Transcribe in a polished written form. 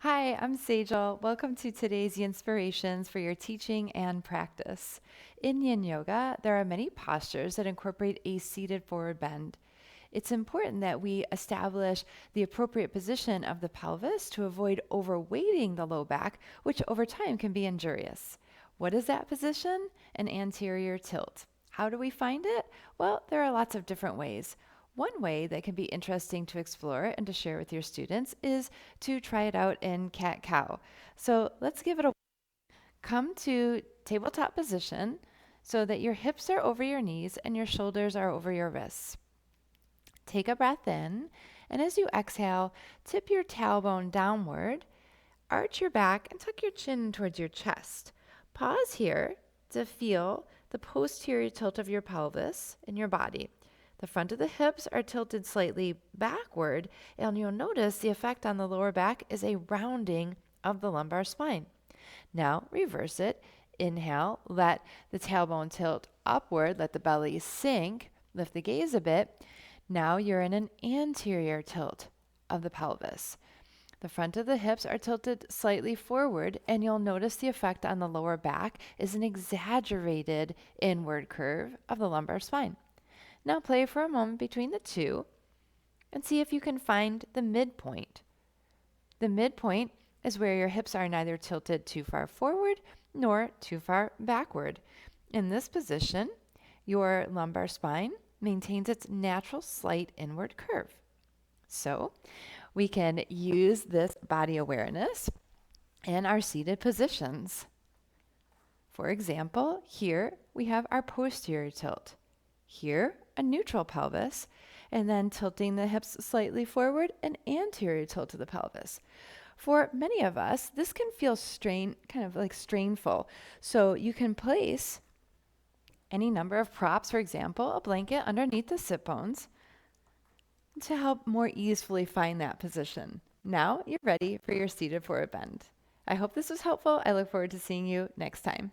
Hi, I'm Sejal. Welcome to today's Yinspirations for your teaching and practice. In Yin Yoga, there are many postures that incorporate a seated forward bend. It's important that we establish the appropriate position of the pelvis to avoid overweighting the low back, which over time can be injurious. What is that position? An anterior tilt. How do we find it? Well, there are lots of different ways. One way that can be interesting to explore and to share with your students is to try it out in cat-cow. So let's give it a come to tabletop position so that your hips are over your knees and your shoulders are over your wrists. Take a breath in, and as you exhale, tip your tailbone downward, arch your back, and tuck your chin towards your chest. Pause here to feel the posterior tilt of your pelvis and your body. The front of the hips are tilted slightly backward, and you'll notice the effect on the lower back is a rounding of the lumbar spine. Now reverse it. Inhale, let the tailbone tilt upward, let the belly sink, lift the gaze a bit. Now you're in an anterior tilt of the pelvis. The front of the hips are tilted slightly forward, and you'll notice the effect on the lower back is an exaggerated inward curve of the lumbar spine. Now play for a moment between the two and see if you can find the midpoint. The midpoint is where your hips are neither tilted too far forward nor too far backward. In this position, your lumbar spine maintains its natural slight inward curve. So we can use this body awareness in our seated positions. For example, here we have our posterior tilt. Here, a neutral pelvis, and then tilting the hips slightly forward, an anterior tilt to the pelvis. For many of us, this can feel kind of like strainful. So you can place any number of props, for example, a blanket underneath the sit bones to help more easily find that position. Now you're ready for your seated forward bend. I hope this was helpful. I look forward to seeing you next time.